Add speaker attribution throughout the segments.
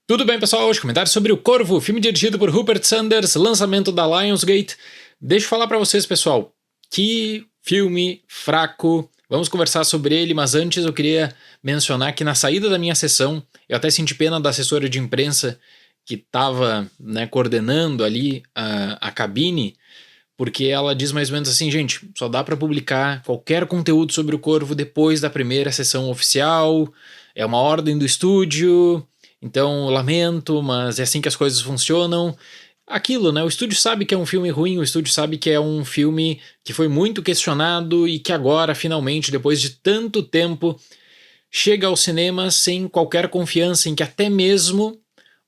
Speaker 1: Tudo bem, pessoal? Hoje comentário sobre O Corvo, filme dirigido por Rupert Sanders, lançamento da Lionsgate. Deixa eu falar pra vocês, pessoal, que filme fraco. Vamos conversar sobre ele, mas antes eu queria mencionar que na saída da minha sessão, eu até senti pena da assessora de imprensa que estava, coordenando ali a cabine, porque ela diz mais ou menos assim, gente, só dá pra publicar qualquer conteúdo sobre O Corvo depois da primeira sessão oficial, é uma ordem do estúdio. Então, lamento, mas é assim que as coisas funcionam. Aquilo, né? O estúdio sabe que é um filme ruim, o estúdio sabe que é um filme que foi muito questionado e que agora, finalmente, depois de tanto tempo, chega ao cinema sem qualquer confiança em que até mesmo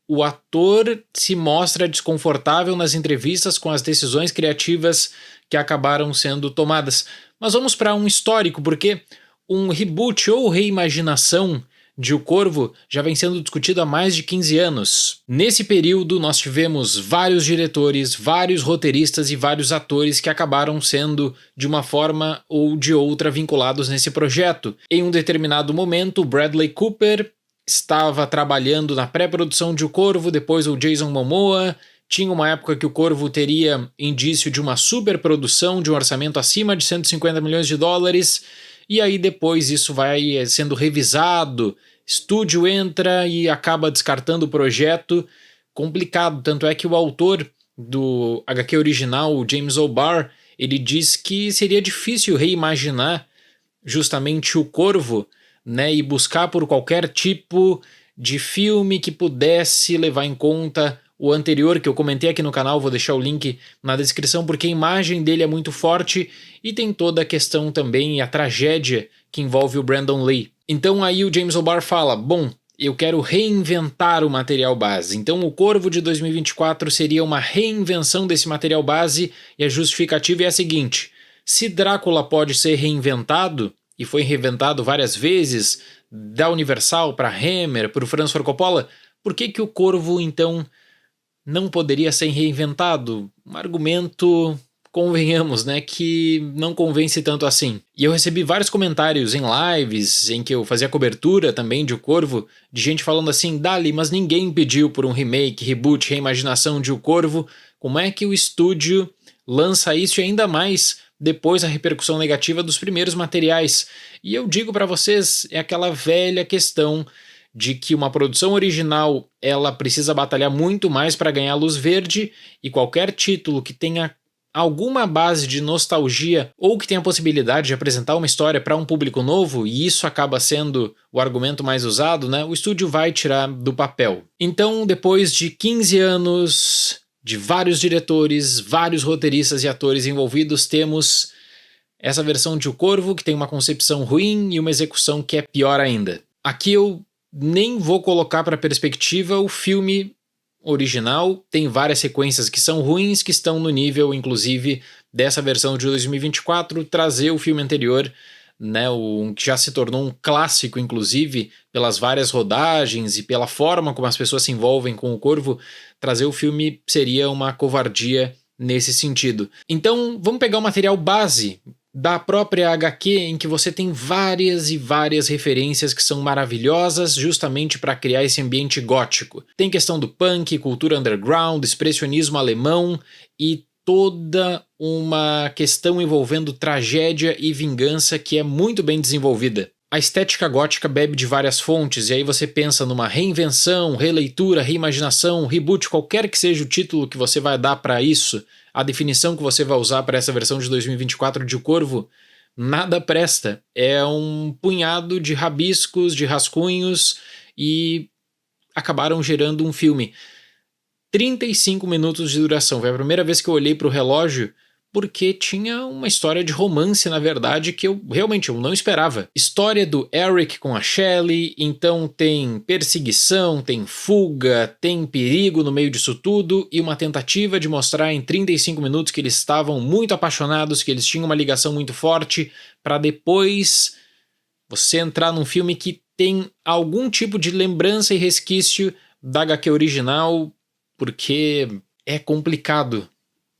Speaker 1: o ator se mostra desconfortável nas entrevistas com as decisões criativas que acabaram sendo tomadas. Mas vamos para um histórico, porque um reboot ou reimaginação de O Corvo já vem sendo discutido há mais de 15 anos. Nesse período, nós tivemos vários diretores, vários roteiristas e vários atores que acabaram sendo, de uma forma ou de outra, vinculados nesse projeto. Em um determinado momento, Bradley Cooper estava trabalhando na pré-produção de O Corvo, depois o Jason Momoa. Tinha uma época que O Corvo teria indício de uma superprodução, de um orçamento acima de 150 milhões de dólares, e aí depois isso vai sendo revisado, estúdio entra e acaba descartando o projeto. Complicado, tanto é que o autor do HQ original, o James O'Barr, ele diz que seria difícil reimaginar justamente O Corvo, e buscar por qualquer tipo de filme que pudesse levar em conta o anterior, que eu comentei aqui no canal, vou deixar o link na descrição, porque a imagem dele é muito forte e tem toda a questão também, a tragédia que envolve o Brandon Lee. Então aí o James O'Barr fala, bom, eu quero reinventar o material base. Então O Corvo de 2024 seria uma reinvenção desse material base, e a justificativa é a seguinte: se Drácula pode ser reinventado, e foi reinventado várias vezes, da Universal para Hammer, para o Francis Ford Coppola, por que O Corvo então não poderia ser reinventado? Um argumento, convenhamos, que não convence tanto assim. E eu recebi vários comentários em lives em que eu fazia cobertura também de O Corvo, de gente falando assim, Dali, mas ninguém pediu por um remake, reboot, reimaginação de O Corvo, como é que o estúdio lança isso, e ainda mais depois da repercussão negativa dos primeiros materiais? E eu digo para vocês, é aquela velha questão de que uma produção original ela precisa batalhar muito mais para ganhar luz verde, e qualquer título que tenha alguma base de nostalgia ou que tenha a possibilidade de apresentar uma história para um público novo, e isso acaba sendo o argumento mais usado, o estúdio vai tirar do papel. Então, depois de 15 anos, de vários diretores, vários roteiristas e atores envolvidos, temos essa versão de O Corvo que tem uma concepção ruim e uma execução que é pior ainda. Aqui eu nem vou colocar para perspectiva o filme original, tem várias sequências que são ruins, que estão no nível, inclusive, dessa versão de 2024, trazer o filme anterior, que já se tornou um clássico, inclusive, pelas várias rodagens e pela forma como as pessoas se envolvem com O Corvo, trazer o filme seria uma covardia nesse sentido. Então, vamos pegar o material base da própria HQ, em que você tem várias e várias referências que são maravilhosas justamente para criar esse ambiente gótico. Tem questão do punk, cultura underground, expressionismo alemão e toda uma questão envolvendo tragédia e vingança que é muito bem desenvolvida. A estética gótica bebe de várias fontes, e aí você pensa numa reinvenção, releitura, reimaginação, reboot, qualquer que seja o título que você vai dar para isso, a definição que você vai usar para essa versão de 2024 de O Corvo, nada presta. É um punhado de rabiscos, de rascunhos, e acabaram gerando um filme. 35 minutos de duração. Foi a primeira vez que eu olhei para o relógio, porque tinha uma história de romance, na verdade, que eu realmente não esperava. História do Eric com a Shelley, então tem perseguição, tem fuga, tem perigo no meio disso tudo, e uma tentativa de mostrar em 35 minutos que eles estavam muito apaixonados, que eles tinham uma ligação muito forte, para depois você entrar num filme que tem algum tipo de lembrança e resquício da HQ original, porque é complicado.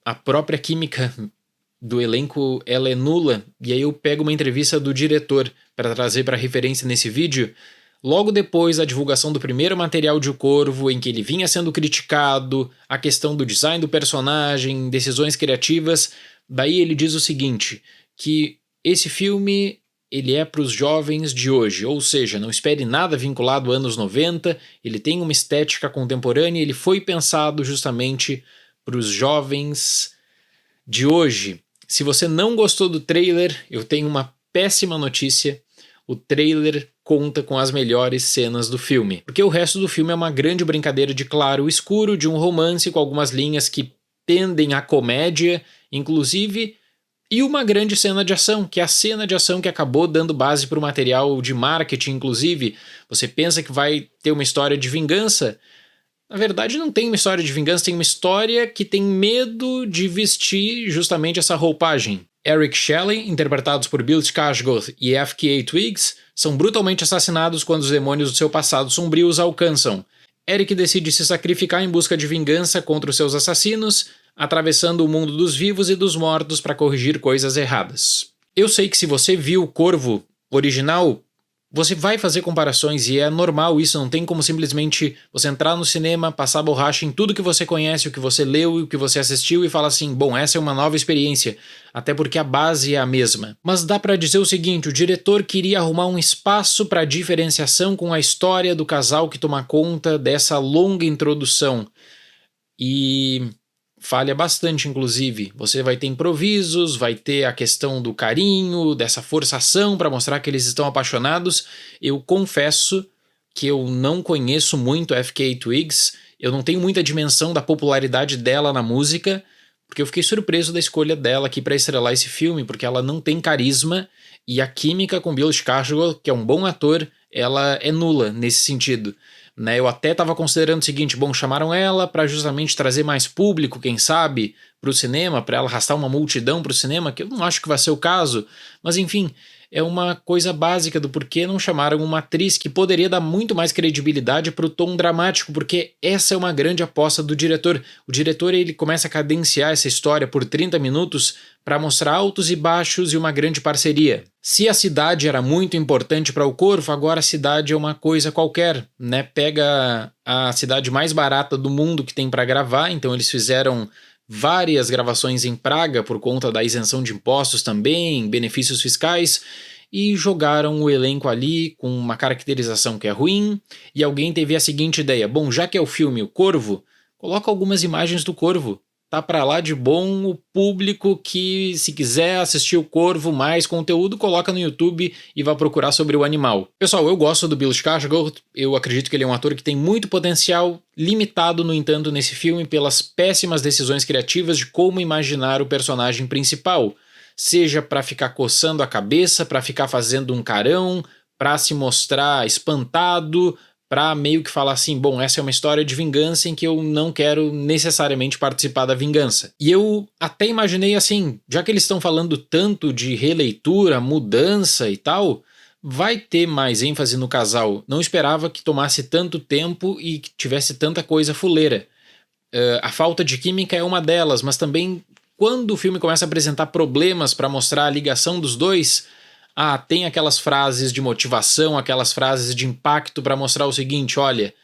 Speaker 1: A própria química do elenco ela é nula, e aí eu pego uma entrevista do diretor para trazer para referência nesse vídeo. logo depois da divulgação do primeiro material de O Corvo, em que ele vinha sendo criticado, a questão do design do personagem, decisões criativas, daí ele diz o seguinte, que esse filme ele é para os jovens de hoje, ou seja, não espere nada vinculado anos 90, ele tem uma estética contemporânea, ele foi pensado justamente para os jovens de hoje. Se você não gostou do trailer, eu tenho uma péssima notícia, o trailer conta com as melhores cenas do filme, porque o resto do filme é uma grande brincadeira de claro e escuro, de um romance com algumas linhas que tendem à comédia, inclusive, e uma grande cena de ação, que é a cena de ação que acabou dando base para o material de marketing, inclusive. Você pensa que vai ter uma história de vingança? Na verdade não tem uma história de vingança, tem uma história que tem medo de vestir justamente essa roupagem. Eric Shelley, interpretados por Bill Skarsgård e F.K. Twigs, são brutalmente assassinados quando os demônios do seu passado sombrio os alcançam. Eric decide se sacrificar em busca de vingança contra os seus assassinos, atravessando o mundo dos vivos e dos mortos para corrigir coisas erradas. Eu sei que se você viu o Corvo original, você vai fazer comparações e é normal isso, não tem como simplesmente você entrar no cinema, passar borracha em tudo que você conhece, o que você leu e o que você assistiu e falar assim, bom, essa é uma nova experiência, até porque a base é a mesma. Mas dá pra dizer o seguinte, o diretor queria arrumar um espaço para diferenciação com a história do casal que toma conta dessa longa introdução. E falha bastante, inclusive. Você vai ter improvisos, vai ter a questão do carinho, dessa forçação para mostrar que eles estão apaixonados. Eu confesso que eu não conheço muito a F.K. Twigs, eu não tenho muita dimensão da popularidade dela na música, porque eu fiquei surpreso da escolha dela aqui para estrelar esse filme, porque ela não tem carisma e a química com Bill Skarsgård, que é um bom ator, ela é nula nesse sentido. Eu até estava considerando o seguinte, bom, chamaram ela para justamente trazer mais público, quem sabe, para o cinema, para ela arrastar uma multidão para o cinema, que eu não acho que vai ser o caso, mas enfim, é uma coisa básica do porquê não chamaram uma atriz que poderia dar muito mais credibilidade para o tom dramático, porque essa é uma grande aposta do diretor. O diretor ele começa a cadenciar essa história por 30 minutos para mostrar altos e baixos e uma grande parceria. Se a cidade era muito importante para o Corvo, agora a cidade é uma coisa qualquer, Pega a cidade mais barata do mundo que tem para gravar, então eles fizeram várias gravações em Praga por conta da isenção de impostos também, benefícios fiscais, e jogaram o elenco ali com uma caracterização que é ruim, e alguém teve a seguinte ideia, bom, já que é o filme O Corvo, coloca algumas imagens do Corvo. Tá pra lá de bom o público que, se quiser assistir o Corvo, mais conteúdo, coloca no YouTube e vai procurar sobre o animal. Pessoal, eu gosto do Bill Skarsgård, eu acredito que ele é um ator que tem muito potencial, limitado, no entanto, nesse filme pelas péssimas decisões criativas de como imaginar o personagem principal. Seja pra ficar coçando a cabeça, pra ficar fazendo um carão, pra se mostrar espantado, pra meio que falar assim, bom, essa é uma história de vingança em que eu não quero necessariamente participar da vingança. E eu até imaginei assim, já que eles estão falando tanto de releitura, mudança e tal, vai ter mais ênfase no casal. Não esperava que tomasse tanto tempo e que tivesse tanta coisa fuleira. A falta de química é uma delas, mas também quando o filme começa a apresentar problemas para mostrar a ligação dos dois, tem aquelas frases de motivação, aquelas frases de impacto para mostrar o seguinte, olha,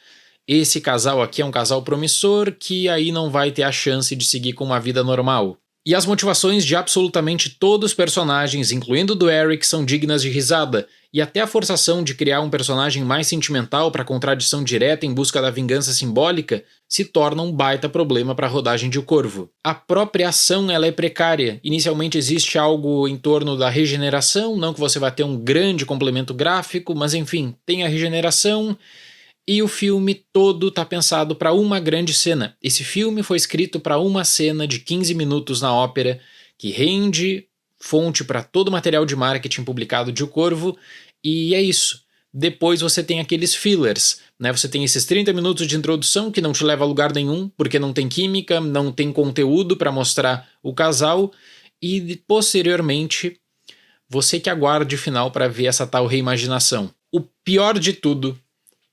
Speaker 1: esse casal aqui é um casal promissor que aí não vai ter a chance de seguir com uma vida normal. E as motivações de absolutamente todos os personagens, incluindo do Eric, são dignas de risada, e até a forçação de criar um personagem mais sentimental para contradição direta em busca da vingança simbólica se torna um baita problema para a rodagem de O Corvo. A própria ação ela é precária, inicialmente existe algo em torno da regeneração, não que você vai ter um grande complemento gráfico, mas enfim, tem a regeneração. E o filme todo tá pensado para uma grande cena. Esse filme foi escrito para uma cena de 15 minutos na ópera, que rende fonte para todo o material de marketing publicado de O Corvo, e é isso. Depois você tem aqueles fillers, Você tem esses 30 minutos de introdução que não te leva a lugar nenhum, porque não tem química, não tem conteúdo para mostrar o casal, e posteriormente você que aguarde o final para ver essa tal reimaginação. O pior de tudo,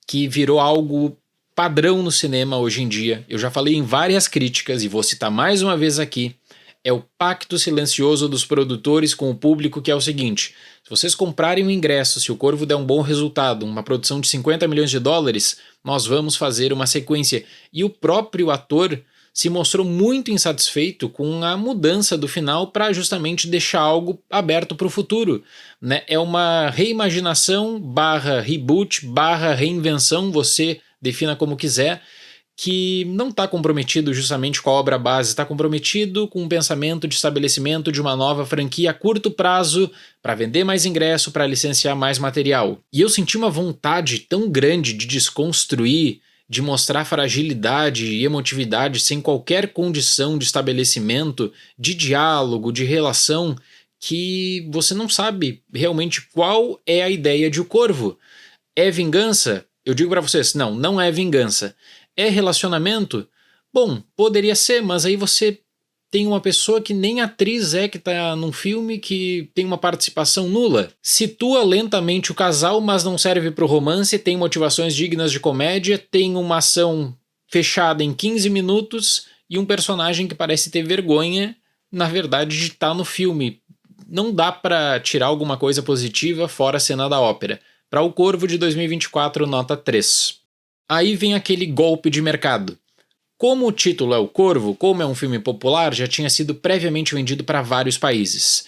Speaker 1: que virou algo padrão no cinema hoje em dia, eu já falei em várias críticas e vou citar mais uma vez aqui, É o pacto silencioso dos produtores com o público, que é o seguinte: se vocês comprarem o ingresso, se o Corvo der um bom resultado, uma produção de 50 milhões de dólares, nós vamos fazer uma sequência. E o próprio ator se mostrou muito insatisfeito com a mudança do final para justamente deixar algo aberto para o futuro, né? É uma reimaginação barra reboot barra reinvenção, você defina como quiser, que não está comprometido justamente com a obra base, está comprometido com um pensamento de estabelecimento de uma nova franquia a curto prazo para vender mais ingresso, para licenciar mais material. E eu senti uma vontade tão grande de desconstruir, de mostrar fragilidade e emotividade sem qualquer condição de estabelecimento, de diálogo, de relação, que você não sabe realmente qual é a ideia de O Corvo. É vingança? Eu digo para vocês, não, não é vingança. É relacionamento? Bom, poderia ser, mas aí você tem uma pessoa que nem atriz que tá num filme, que tem uma participação nula. Situa lentamente o casal, mas não serve pro romance, tem motivações dignas de comédia, tem uma ação fechada em 15 minutos e um personagem que parece ter vergonha, na verdade, de estar no filme. Não dá pra tirar alguma coisa positiva fora a cena da ópera. Para O Corvo de 2024, nota 3. Aí vem aquele golpe de mercado. Como o título é O Corvo, como é um filme popular, já tinha sido previamente vendido para vários países.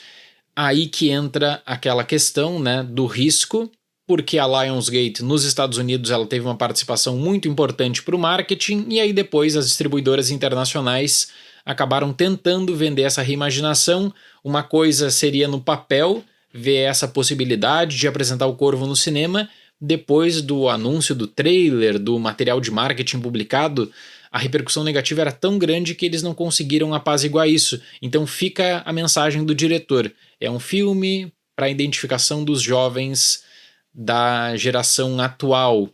Speaker 1: Aí que entra aquela questão, né, do risco, porque a Lionsgate nos Estados Unidos ela teve uma participação muito importante para o marketing, e aí depois as distribuidoras internacionais acabaram tentando vender essa reimaginação. Uma coisa seria no papel, ver essa possibilidade de apresentar O Corvo no cinema. Depois do anúncio do trailer, do material de marketing publicado, a repercussão negativa era tão grande que eles não conseguiram apaziguar isso. Então fica a mensagem do diretor. É um filme para a identificação dos jovens da geração atual.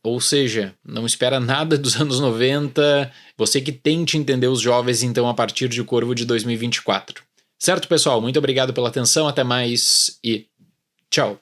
Speaker 1: Ou seja, não espera nada dos anos 90. Você que tente entender os jovens, então, a partir de O Corvo de 2024. Certo, pessoal? Muito obrigado pela atenção. Até mais e tchau!